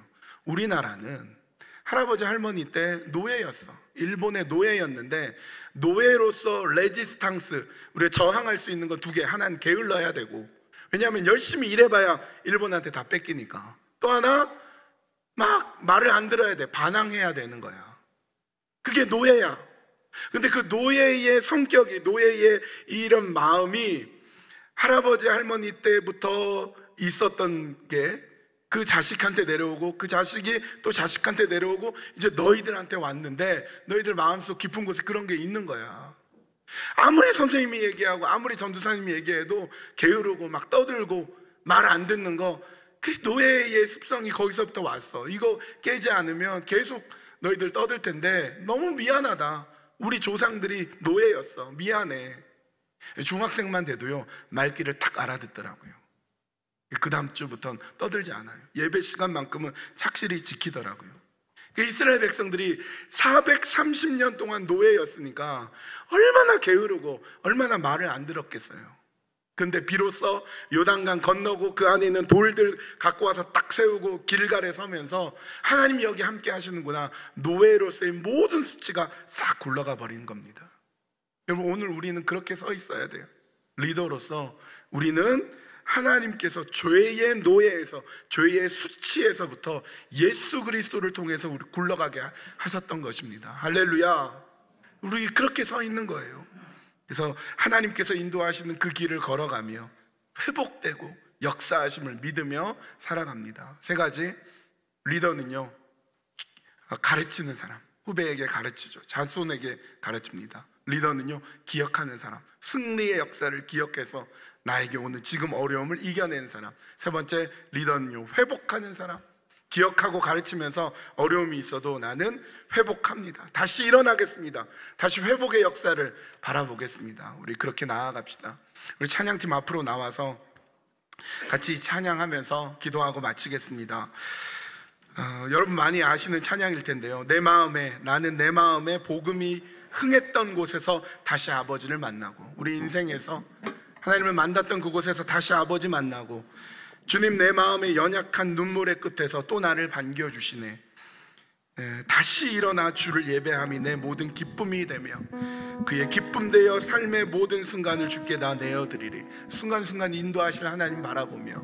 [SPEAKER 1] 우리나라는 할아버지 할머니 때 노예였어. 일본의 노예였는데 노예로서 레지스탕스, 우리가 저항할 수 있는 거 두 개. 하나는 게을러야 되고, 왜냐하면 열심히 일해봐야 일본한테 다 뺏기니까. 또 하나 막 말을 안 들어야 돼. 반항해야 되는 거야. 그게 노예야. 근데 그 노예의 성격이, 노예의 이런 마음이 할아버지 할머니 때부터 있었던 게 그 자식한테 내려오고 그 자식이 또 자식한테 내려오고 이제 너희들한테 왔는데 너희들 마음속 깊은 곳에 그런 게 있는 거야. 아무리 선생님이 얘기하고 아무리 전도사님이 얘기해도 게으르고 막 떠들고 말 안 듣는 거, 그 노예의 습성이 거기서부터 왔어. 이거 깨지 않으면 계속 너희들 떠들 텐데 너무 미안하다. 우리 조상들이 노예였어. 미안해. 중학생만 돼도요 말귀를 탁 알아듣더라고요. 그 다음 주부터는 떠들지 않아요. 예배 시간만큼은 착실히 지키더라고요. 이스라엘 백성들이 430년 동안 노예였으니까 얼마나 게으르고 얼마나 말을 안 들었겠어요. 근데 비로소 요단강 건너고 그 안에 있는 돌들 갖고 와서 딱 세우고 길갈에 서면서 하나님이 여기 함께 하시는구나. 노예로서의 모든 수치가 싹 굴러가 버리는 겁니다. 여러분, 오늘 우리는 그렇게 서 있어야 돼요. 리더로서 우리는 하나님께서 죄의 노예에서, 죄의 수치에서부터 예수 그리스도를 통해서 우리 굴러가게 하셨던 것입니다. 할렐루야. 우리 그렇게 서 있는 거예요. 그래서 하나님께서 인도하시는 그 길을 걸어가며 회복되고 역사하심을 믿으며 살아갑니다. 세 가지. 리더는요, 가르치는 사람, 후배에게 가르치죠. 자손에게 가르칩니다. 리더는요, 기억하는 사람, 승리의 역사를 기억해서 나에게 오는 지금 어려움을 이겨내는 사람. 세 번째, 리더는요, 회복하는 사람, 기억하고 가르치면서 어려움이 있어도 나는 회복합니다. 다시 일어나겠습니다. 다시 회복의 역사를 바라보겠습니다. 우리 그렇게 나아갑시다. 우리 찬양팀 앞으로 나와서 같이 찬양하면서 기도하고 마치겠습니다. 여러분 많이 아시는 찬양일 텐데요. 나는 내 마음에 복음이 흥했던 곳에서 다시 아버지를 만나고, 우리 인생에서 하나님을 만났던 그곳에서 다시 아버지 만나고, 주님 내 마음의 연약한 눈물의 끝에서 또 나를 반겨주시네. 다시 일어나 주를 예배함이 내 모든 기쁨이 되며 그의 기쁨 되어 삶의 모든 순간을 주께 다 내어드리리. 순간순간 인도하실 하나님 바라보며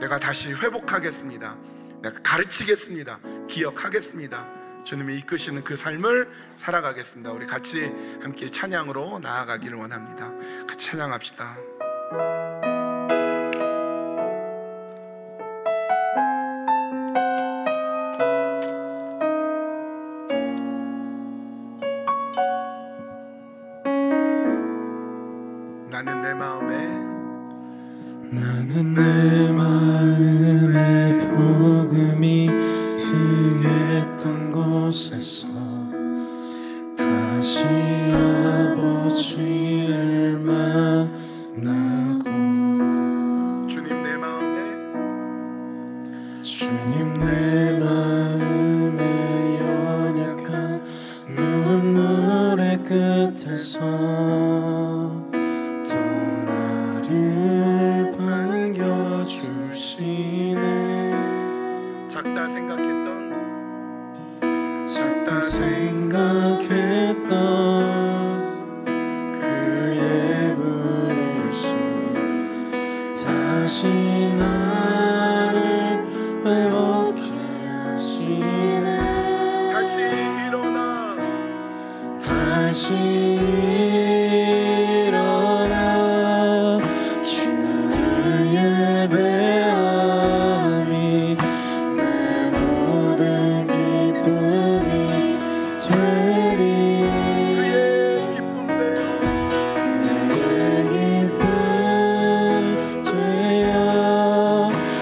[SPEAKER 1] 내가 다시 회복하겠습니다. 내가 가르치겠습니다. 기억하겠습니다. 주님이 이끄시는 그 삶을 살아가겠습니다. 우리 같이 함께 찬양으로 나아가기를 원합니다. 같이 찬양합시다. 나는 내 마음에
[SPEAKER 2] 복음이 흥했던 곳에서 다시 아버지를 만나고,
[SPEAKER 1] 주님
[SPEAKER 2] 내 마음에 연약한 눈물의 끝에서 또 나를 반겨주시네.
[SPEAKER 1] 작다
[SPEAKER 2] 생각했던 그의 부르심 다시 나를 회복해 하시네.
[SPEAKER 1] 다시 일어나
[SPEAKER 2] 주를 예배함이 내 모든 기쁨이 되리.
[SPEAKER 1] 그의 기쁨
[SPEAKER 2] 되어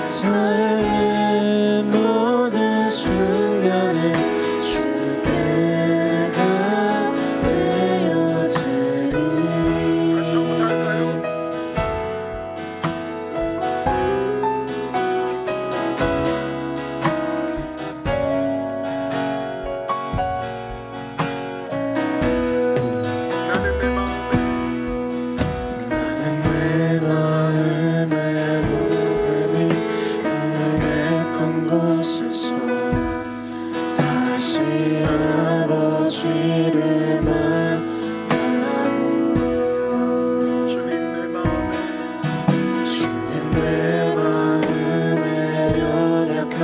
[SPEAKER 2] 삶의 모든 순간에 주께 다 내어드리.
[SPEAKER 1] 다시 한번 할까요? 나는 내 마음에
[SPEAKER 2] 복음이 흥했던 곳에서 다시 아버지를 만나고,
[SPEAKER 1] 주님 내
[SPEAKER 2] 마음에 연약한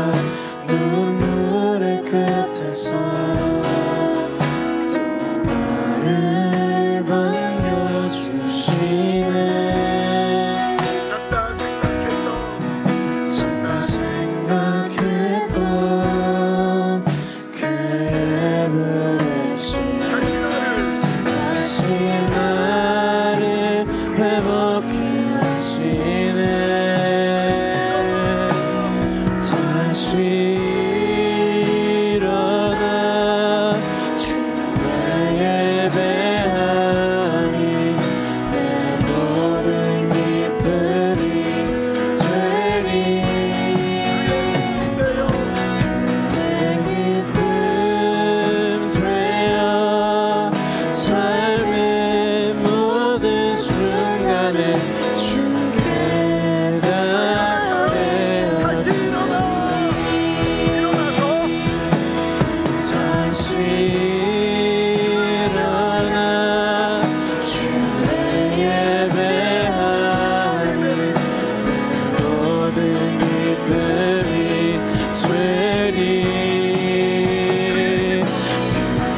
[SPEAKER 2] 눈물의 끝에서 또 나를 반겨주시네.
[SPEAKER 1] 작다 생각했던
[SPEAKER 2] 그의 부르심
[SPEAKER 1] 다시
[SPEAKER 2] 나를 회복해 하시네. 다시 일어나 주를 예배함이 내 모든 기쁨이 되리. 삶의 모든 순간에 주께 다
[SPEAKER 1] 다시 일어나서
[SPEAKER 2] 다시 일어나 주를 예배하니 내 모든 기쁨이 되리.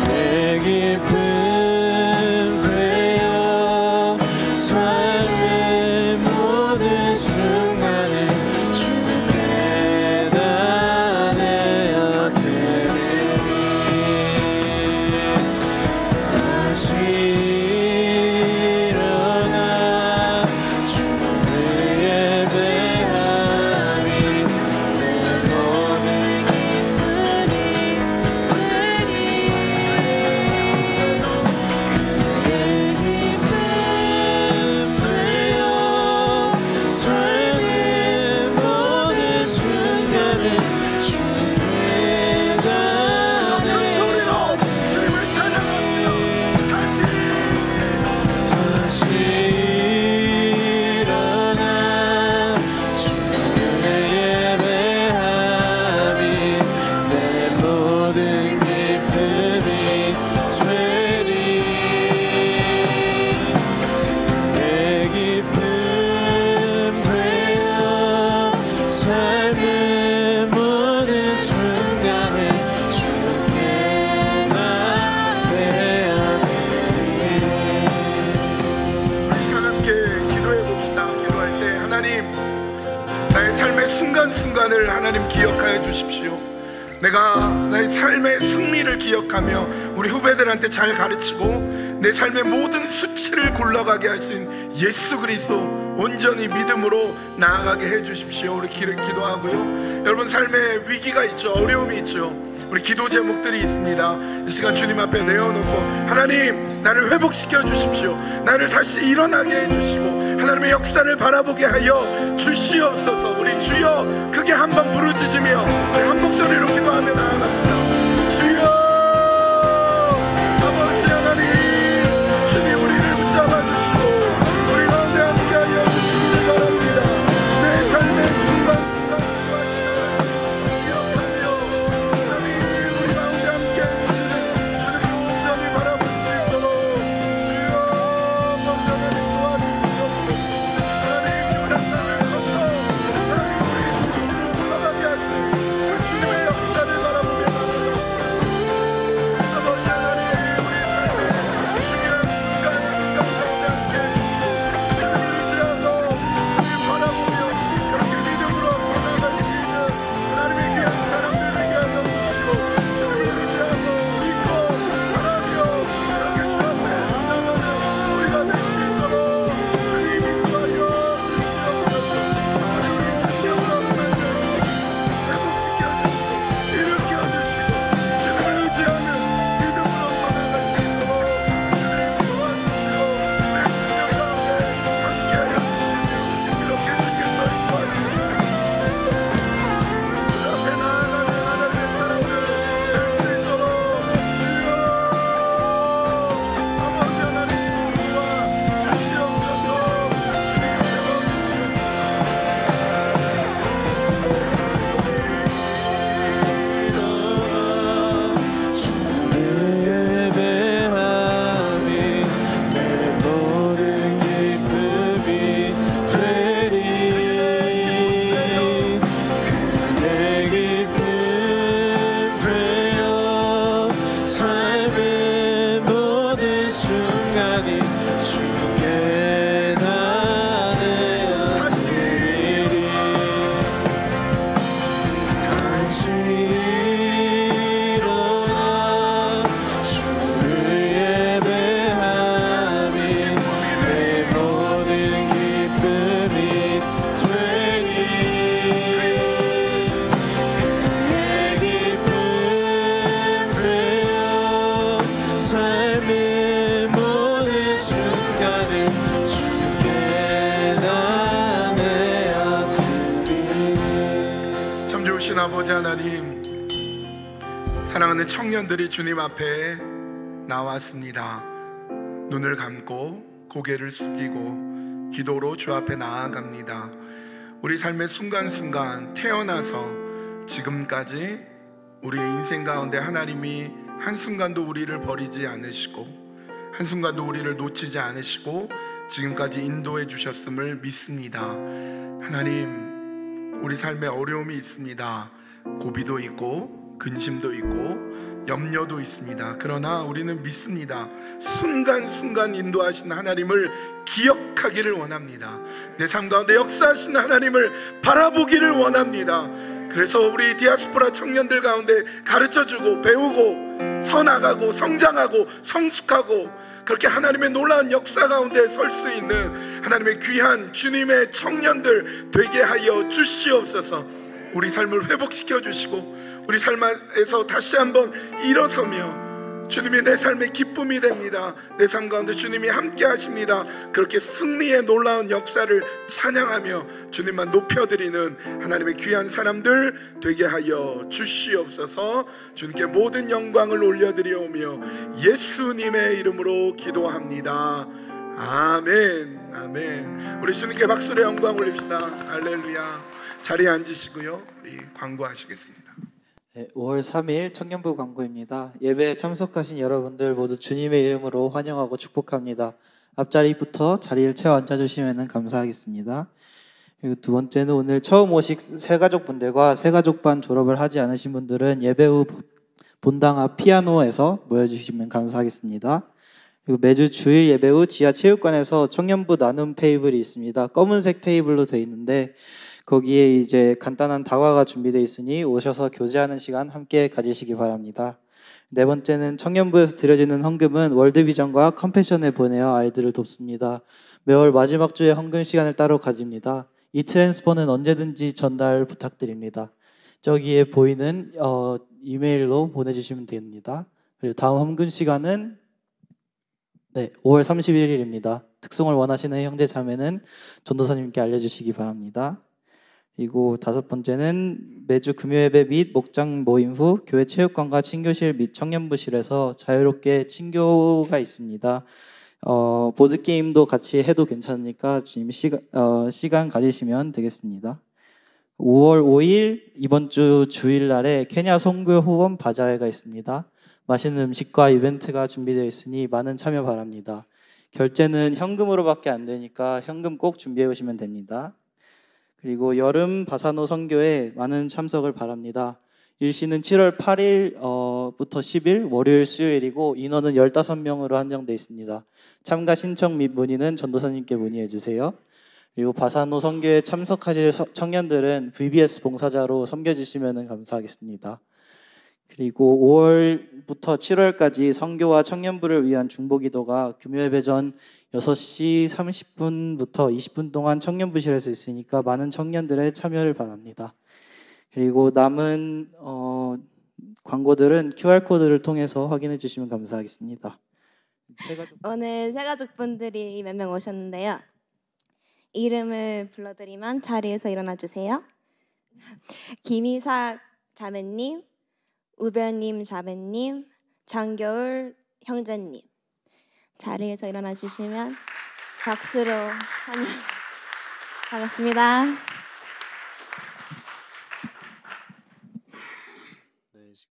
[SPEAKER 2] 내 기쁨 되어 삶의
[SPEAKER 1] 순간순간을 하나님 기억하여 주십시오. 내가 나의 삶의 승리를 기억하며 우리 후배들한테 잘 가르치고 내 삶의 모든 수치를 굴러가게 하신 예수 그리스도 온전히 믿음으로 나아가게 해 주십시오. 우리 기도하고요. 여러분 삶에 위기가 있죠. 어려움이 있죠. 우리 기도 제목들이 있습니다. 이 시간 주님 앞에 내어놓고 하나님 나를 회복시켜 주십시오. 나를 다시 일어나게 해주시고 하나님의 역사를 바라보게 하여 주시옵소서. 우리 주여 크게 한번 부르짖으며 우리 한 목소리로 기도하며 나아갑시다. 주여 아버지 하나님, 주님 우리를 붙잡아 주시고 우리 가운데 함께 하여 주시기를 바랍니다. 내 삶의 순간순간 기억하며 하나님 우리 가운데 함께 해주시는 주님을 온전히 바라볼 수 있도록 주여 먼저 하나님 도와주시옵소서. 하나님 요단강을 건너 하나님 우리 수치를 올라가게 하신 그 주님의 역사를 바라보며 아버지 하나님 우리 삶의 중요한 순간 가운데 함께 해주시고 주님을 의지하고 주님 바라보며 그렇게 믿음으로 나아갈 수 있는 하나님의 귀한 사람들 되게 하여 주시고 주님을 의지하고 믿고 바라며 그렇게 주 앞에 나가는 우리가 될 수 있도록 주님 인도하여 주시옵소서. 하나님 우리 신경을 만져주시고 회복시켜 주시고 일으켜 주시고 주님을 의지하는 믿음으로 나아갈 수 있도록 주님 도와주시고 내 신경 가운데 함께하여 주시며 이렇게 주께서 인도하시고 주 앞에 나아가는 하나님의 사람들 될 수 있도록 주여 아버지 하나님 도와주시옵소서. 주님
[SPEAKER 2] 주를 예배함이 내 모든 기쁨이 되리. 그의 기쁨 되어 삶의 모든 순간이 주께 나아내어 드리리. 같이 일어나 주를 예배함이 내 모든 기쁨이 되리. 그의 기쁨 되어 삶의 모든 순간을 주께 나아내어 드리리.
[SPEAKER 1] 참 좋으신 아버지 하나님, 사랑하는 청년들이 주님 앞에 나왔습니다. 눈을 감고 고개를 숙이고 기도로 주 앞에 나아갑니다. 우리 삶의 순간순간 태어나서 지금까지 우리의 인생 가운데 하나님이 한순간도 우리를 버리지 않으시고 한순간도 우리를 놓치지 않으시고 지금까지 인도해 주셨음을 믿습니다. 하나님, 우리 삶에 어려움이 있습니다. 고비도 있고 근심도 있고 염려도 있습니다. 그러나 우리는 믿습니다. 순간순간 인도하신 하나님을 기억하기를 원합니다. 내 삶 가운데 역사하신 하나님을 바라보기를 원합니다. 그래서 우리 디아스포라 청년들 가운데 가르쳐주고 배우고 서나가고 성장하고 성숙하고 그렇게 하나님의 놀라운 역사 가운데 설 수 있는 하나님의 귀한 주님의 청년들 되게 하여 주시옵소서. 우리 삶을 회복시켜 주시고 우리 삶에서 다시 한번 일어서며 주님이 내 삶의 기쁨이 됩니다. 내 삶 가운데 주님이 함께 하십니다. 그렇게 승리의 놀라운 역사를 찬양하며 주님만 높여드리는 하나님의 귀한 사람들 되게 하여 주시옵소서. 주님께 모든 영광을 올려드리오며 예수님의 이름으로 기도합니다. 아멘. 아멘. 우리 주님께 박수로 영광 올립시다. 할렐루야. 자리에 앉으시고요, 우리 광고하시겠습니다.
[SPEAKER 3] 네, 5월 3일 청년부 광고입니다. 예배에 참석하신 여러분들 모두 주님의 이름으로 환영하고 축복합니다. 앞자리부터 자리를 채워 앉아주시면 감사하겠습니다. 그리고 두 번째는 오늘 처음 오신 새가족분들과 새가족반 졸업을 하지 않으신 분들은 예배 후 본당 앞 피아노에서 모여주시면 감사하겠습니다. 그리고 매주 주일 예배 후 지하 체육관에서 청년부 나눔 테이블이 있습니다. 검은색 테이블로 되어 있는데 거기에 이제 간단한 다과가 준비되어 있으니 오셔서 교제하는 시간 함께 가지시기 바랍니다. 네 번째는 청년부에서 드려지는 헌금은 월드비전과 컴패션에 보내어 아이들을 돕습니다. 매월 마지막 주에 헌금 시간을 따로 가집니다. 이 트랜스퍼는 언제든지 전달 부탁드립니다. 저기에 보이는 이메일로 보내주시면 됩니다. 그리고 다음 헌금 시간은 5월 31일입니다. 특송을 원하시는 형제 자매는 전도사님께 알려주시기 바랍니다. 그리고 다섯 번째는 매주 금요예배 및 목장 모임 후 교회 체육관과 친교실 및 청년부실에서 자유롭게 친교가 있습니다. 보드게임도 같이 해도 괜찮으니까 주님 시간 가지시면 되겠습니다. 5월 5일 이번 주 주일날에 케냐 선교 후원 바자회가 있습니다. 맛있는 음식과 이벤트가 준비되어 있으니 많은 참여 바랍니다. 결제는 현금으로밖에 안 되니까 현금 꼭 준비해 오시면 됩니다. 그리고 여름 바사노 선교에 많은 참석을 바랍니다. 일시는 7월 8일부터 10일 월요일 수요일이고 인원은 15명으로 한정되어 있습니다. 참가 신청 및 문의는 전도사님께 문의해 주세요. 그리고 바사노 선교에 참석하실 청년들은 VBS 봉사자로 섬겨주시면 감사하겠습니다. 그리고 5월부터 7월까지 선교와 청년부를 위한 중보기도가 금요예배 전 6시 30분부터 20분 동안 청년부실에서 있으니까 많은 청년들의 참여를 바랍니다. 그리고 남은 광고들은 QR코드를 통해서 확인해 주시면 감사하겠습니다.
[SPEAKER 4] 오늘 새가족분들이 몇 명 오셨는데요. 이름을 불러드리면 자리에서 일어나 주세요. 김희삭 자매님, 우별님 자매님, 장겨울 형제님, 자리에서 일어나 주시면 박수로 환영. 반갑습니다.